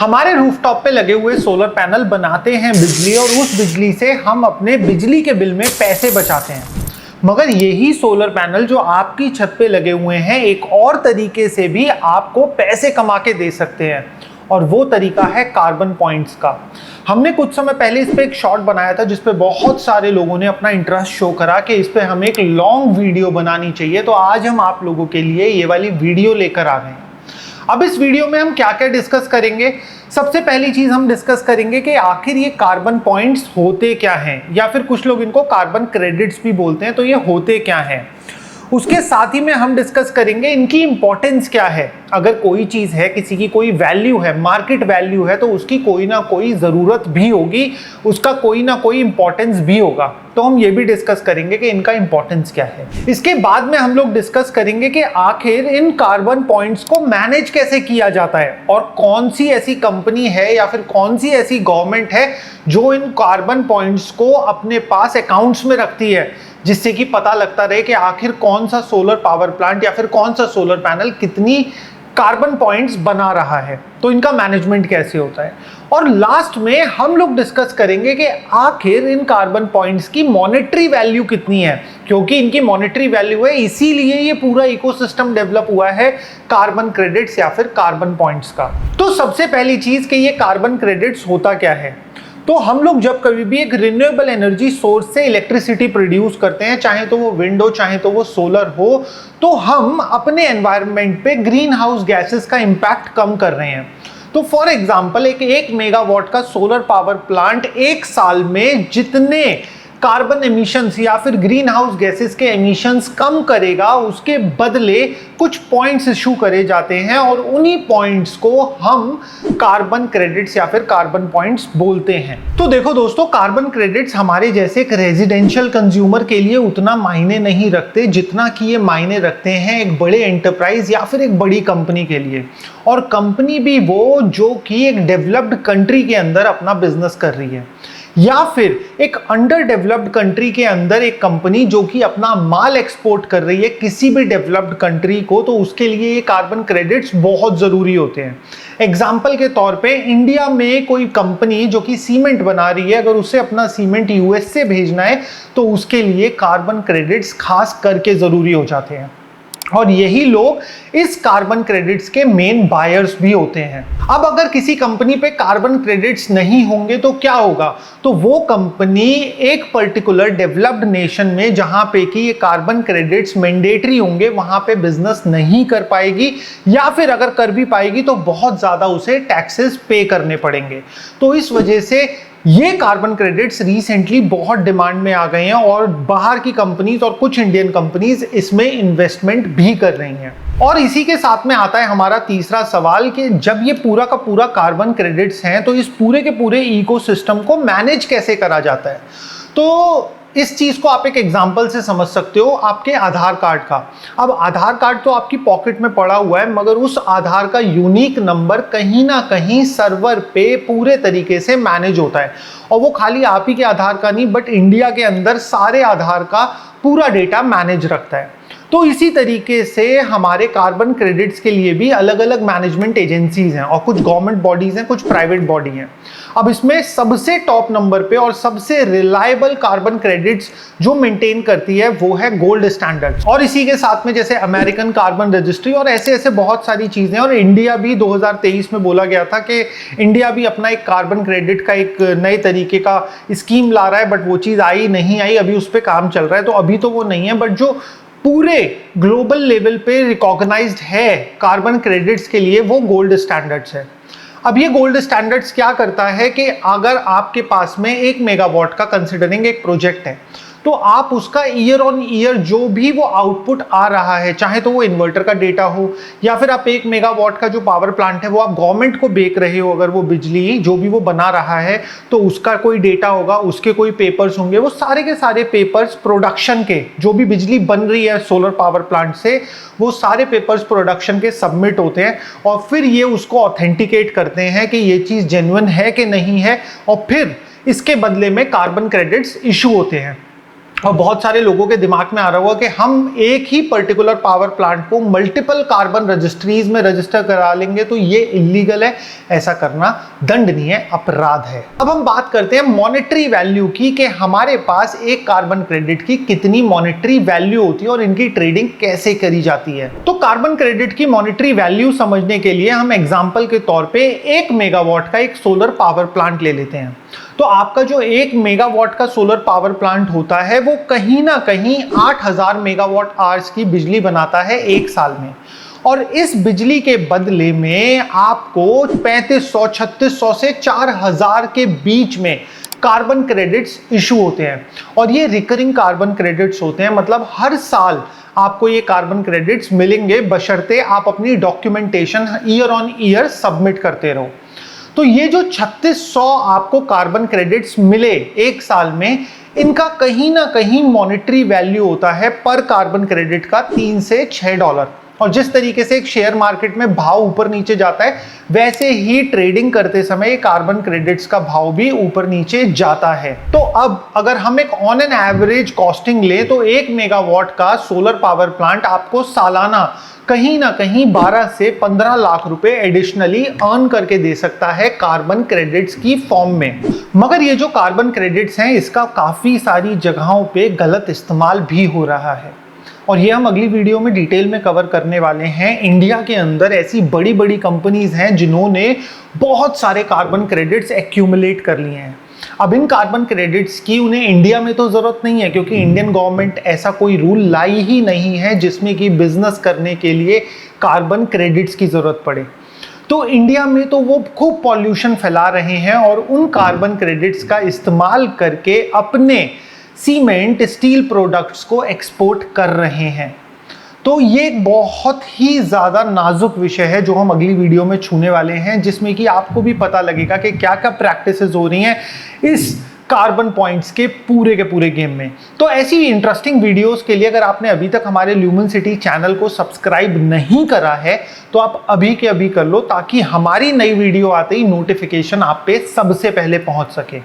हमारे रूफटॉप पे लगे हुए सोलर पैनल बनाते हैं बिजली और उस बिजली से हम अपने बिजली के बिल में पैसे बचाते हैं। मगर यही सोलर पैनल जो आपकी छत पे लगे हुए हैं एक और तरीके से भी आपको पैसे कमा के दे सकते हैं और वो तरीका है कार्बन पॉइंट्स का। हमने कुछ समय पहले इस पे एक शॉर्ट बनाया था जिसपे बहुत सारे लोगों ने अपना इंटरेस्ट शो करा कि इस पे हमें एक लॉन्ग वीडियो बनानी चाहिए, तो आज हम आप लोगों के लिए ये वाली वीडियो लेकर आ गए हैं। अब इस वीडियो में हम क्या क्या डिस्कस करेंगे। सबसे पहली चीज हम डिस्कस करेंगे कि आखिर ये कार्बन पॉइंट्स होते क्या हैं, या फिर कुछ लोग इनको कार्बन क्रेडिट्स भी बोलते हैं, तो ये होते क्या हैं। उसके साथ ही में हम डिस्कस करेंगे इनकी इंपॉर्टेंस क्या है। अगर कोई चीज है, किसी की कोई वैल्यू है, मार्केट वैल्यू है, तो उसकी कोई ना कोई जरूरत भी होगी, उसका कोई ना कोई इंपॉर्टेंस भी होगा। तो हम ये भी डिस्कस करेंगे कि इनका इंपॉर्टेंस क्या है। इसके बाद में हम लोग डिस्कस करेंगे कि आखिर इन कार्बन पॉइंट्स को मैनेज कैसे किया जाता है और कौन सी ऐसी कंपनी है या फिर कौन सी ऐसी गवर्नमेंट है जो इन कार्बन पॉइंट्स को अपने पास अकाउंट्स में रखती है, जिससे कि पता लगता रहे कि आखिर कौन सा सोलर पावर प्लांट या फिर कौन सा सोलर पैनल कितनी कार्बन पॉइंट्स बना रहा है, तो इनका मैनेजमेंट कैसे होता है। और लास्ट में हम लोग डिस्कस करेंगे कि आखिर इन कार्बन पॉइंट्स की मॉनेटरी वैल्यू कितनी है, क्योंकि इनकी मॉनेटरी वैल्यू है, इसीलिए ये पूरा इकोसिस्टम डेवलप हुआ है कार्बन क्रेडिट्स या फिर कार्बन पॉइंट्स का। तो सबसे पहली चीज कि ये कार्बन क्रेडिट्स होता क्या है। तो हम लोग जब कभी भी एक रिन्यूएबल एनर्जी सोर्स से इलेक्ट्रिसिटी प्रोड्यूस करते हैं, चाहे तो वो विंड हो चाहे तो वो सोलर हो, तो हम अपने एनवायरनमेंट पे ग्रीन हाउस गैसेस का इंपैक्ट कम कर रहे हैं। तो फॉर एग्जांपल एक मेगावाट का सोलर पावर प्लांट एक साल में जितने कार्बन एमिशंस या फिर ग्रीन हाउस गैसेस के एमिशंस कम करेगा, उसके बदले कुछ पॉइंट्स इशू करे जाते हैं और उन्हीं पॉइंट्स को हम कार्बन क्रेडिट्स या फिर कार्बन पॉइंट्स बोलते हैं। तो देखो दोस्तों, कार्बन क्रेडिट्स हमारे जैसे एक रेजिडेंशियल कंज्यूमर के लिए उतना मायने नहीं रखते जितना कि ये मायने रखते हैं एक बड़े एंटरप्राइज या फिर एक बड़ी कंपनी के लिए, और कंपनी भी वो जो कि एक डेवलप्ड कंट्री के अंदर अपना बिजनेस कर रही है, या फिर एक अंडर डेवलप्ड कंट्री के अंदर एक कंपनी जो कि अपना माल एक्सपोर्ट कर रही है किसी भी डेवलप्ड कंट्री को, तो उसके लिए ये कार्बन क्रेडिट्स बहुत जरूरी होते हैं। एग्जाम्पल के तौर पे इंडिया में कोई कंपनी जो कि सीमेंट बना रही है, अगर उसे अपना सीमेंट यूएस से भेजना है तो उसके लिए कार्बन क्रेडिट्स खास करके जरूरी हो जाते हैं, और यही लोग इस कार्बन क्रेडिट्स के मेन बायर्स भी होते हैं। अब अगर किसी कंपनी पे कार्बन क्रेडिट्स नहीं होंगे तो क्या होगा, तो वो कंपनी एक पर्टिकुलर डेवलप्ड नेशन में जहां पे कि ये कार्बन क्रेडिट्स मैंडेटरी होंगे वहां पे बिजनेस नहीं कर पाएगी, या फिर अगर कर भी पाएगी तो बहुत ज्यादा उसे टैक्सेस पे करने पड़ेंगे। तो इस वजह से ये कार्बन क्रेडिट्स रिसेंटली बहुत डिमांड में आ गए हैं और बाहर की कंपनीज और कुछ इंडियन कंपनीज इसमें इन्वेस्टमेंट भी कर रही हैं। और इसी के साथ में आता है हमारा तीसरा सवाल कि जब ये पूरा का पूरा कार्बन क्रेडिट्स हैं तो इस पूरे के पूरे इकोसिस्टम को मैनेज कैसे करा जाता है। तो इस चीज को आप एक एग्जांपल से समझ सकते हो, आपके आधार कार्ड का। अब आधार कार्ड तो आपकी पॉकेट में पड़ा हुआ है, मगर उस आधार का यूनिक नंबर कहीं ना कहीं सर्वर पे पूरे तरीके से मैनेज होता है, और वो खाली आप ही के आधार का नहीं बट इंडिया के अंदर सारे आधार का पूरा डेटा मैनेज रखता है। तो इसी तरीके से हमारे कार्बन क्रेडिट्स के लिए भी अलग अलग मैनेजमेंट एजेंसीज हैं, और कुछ गवर्नमेंट बॉडीज हैं, कुछ प्राइवेट बॉडी हैं। अब इसमें सबसे टॉप नंबर पे और सबसे रिलायबल कार्बन क्रेडिट्स जो मेंटेन करती है वो है गोल्ड स्टैंडर्ड, और इसी के साथ में जैसे अमेरिकन कार्बन रजिस्ट्री और ऐसे ऐसे बहुत सारी चीजें। और इंडिया भी 2023 में बोला गया था कि इंडिया भी अपना एक कार्बन क्रेडिट का एक नए तरीके का स्कीम ला रहा है, बट वो चीज आई नहीं आई, अभी उस पर काम चल रहा है, तो अभी तो वो नहीं है। बट जो पूरे ग्लोबल लेवल पे रिकॉग्नाइज्ड है कार्बन क्रेडिट्स के लिए वो गोल्ड स्टैंडर्ड्स है। अब ये गोल्ड स्टैंडर्ड्स क्या करता है कि अगर आपके पास में 1 मेगावाट का कंसिडरिंग एक प्रोजेक्ट है, तो आप उसका ईयर ऑन ईयर जो भी वो आउटपुट आ रहा है, चाहे तो वो इन्वर्टर का डेटा हो या फिर आप 1 मेगावाट का जो पावर प्लांट है वो आप गवर्नमेंट को बेच रहे हो, अगर वो बिजली जो भी वो बना रहा है तो उसका कोई डेटा होगा, उसके कोई पेपर्स होंगे, वो सारे के सारे पेपर्स प्रोडक्शन के जो भी बिजली बन रही है सोलर पावर प्लांट से, वो सारे पेपर्स प्रोडक्शन के सबमिट होते हैं, और फिर ये उसको ऑथेंटिकेट करते हैं कि ये चीज़ जेन्युइन है कि नहीं है, और फिर इसके बदले में कार्बन क्रेडिट्स इशू होते हैं। और बहुत सारे लोगों के दिमाग में आ रहा होगा कि हम एक ही पर्टिकुलर पावर प्लांट को मल्टीपल कार्बन रजिस्ट्रीज में रजिस्टर करा लेंगे तो ये इलीगल है, ऐसा करना दंडनीय अपराध है। अब हम बात करते हैं मॉनेटरी वैल्यू की, कि हमारे पास एक कार्बन क्रेडिट की कितनी मॉनेटरी वैल्यू होती है और इनकी ट्रेडिंग कैसे करी जाती है। तो कार्बन क्रेडिट की मॉनेटरी वैल्यू समझने के लिए हम एग्जाम्पल के तौर पे 1 मेगावाट का एक सोलर पावर प्लांट ले लेते हैं। तो आपका जो 1 मेगावाट का सोलर पावर प्लांट होता है वो कहीं ना कहीं 8000 मेगावाट आवर्स की बिजली बनाता है एक साल में, और इस बिजली के बदले में आपको 3500, 3600 से 4000 के बीच में कार्बन क्रेडिट्स इशू होते हैं। और ये रिकरिंग कार्बन क्रेडिट्स होते हैं, मतलब हर साल आपको ये कार्बन क्रेडिट्स मिलेंगे बशर्ते आप अपनी documentation year on year submit करते रहो। तो ये जो 3600 आपको कार्बन क्रेडिट्स मिले एक साल में, इनका कहीं ना कहीं मॉनेटरी वैल्यू होता है पर कार्बन क्रेडिट का $3 से $6। और जिस तरीके से एक शेयर मार्केट में भाव ऊपर नीचे जाता है, वैसे ही ट्रेडिंग करते समय कार्बन क्रेडिट्स का भाव भी ऊपर नीचे जाता है। तो अब अगर हम एक ऑन एन एवरेज कॉस्टिंग लें तो 1 मेगावाट का सोलर पावर प्लांट आपको सालाना कहीं ना कहीं 12 से 15 लाख रुपए एडिशनली अर्न करके दे सकता है कार्बन क्रेडिट्स की फॉर्म में। मगर ये जो कार्बन क्रेडिट्स हैं, इसका काफी सारी जगहों पे गलत इस्तेमाल भी हो रहा है, और ये हम अगली वीडियो में डिटेल में कवर करने वाले हैं। इंडिया के अंदर ऐसी बड़ी बड़ी कंपनीज हैं जिन्होंने बहुत सारे कार्बन क्रेडिट्स एक्यूमुलेट कर लिए हैं। अब इन कार्बन क्रेडिट्स की उन्हें इंडिया में तो जरूरत नहीं है, क्योंकि इंडियन गवर्नमेंट ऐसा कोई रूल लाई ही नहीं है जिसमें कि बिजनेस करने के लिए कार्बन क्रेडिट्स की जरूरत पड़े। तो इंडिया में तो वो खूब पॉल्यूशन फैला रहे हैं और उन कार्बन क्रेडिट्स का इस्तेमाल करके अपने सीमेंट, स्टील प्रोडक्ट्स को एक्सपोर्ट कर रहे हैं। तो ये एक बहुत ही ज़्यादा नाजुक विषय है जो हम अगली वीडियो में छूने वाले हैं, जिसमें कि आपको भी पता लगेगा कि क्या क्या प्रैक्टिसेस हो रही हैं इस कार्बन पॉइंट्स के पूरे गेम में। तो ऐसी इंटरेस्टिंग वीडियोस के लिए अगर आपने अभी तक हमारे ल्यूमेन सिटी चैनल को सब्सक्राइब नहीं करा है तो आप अभी के अभी कर लो, ताकि हमारी नई वीडियो आते ही नोटिफिकेशन आप पे सबसे पहले पहुंच सके।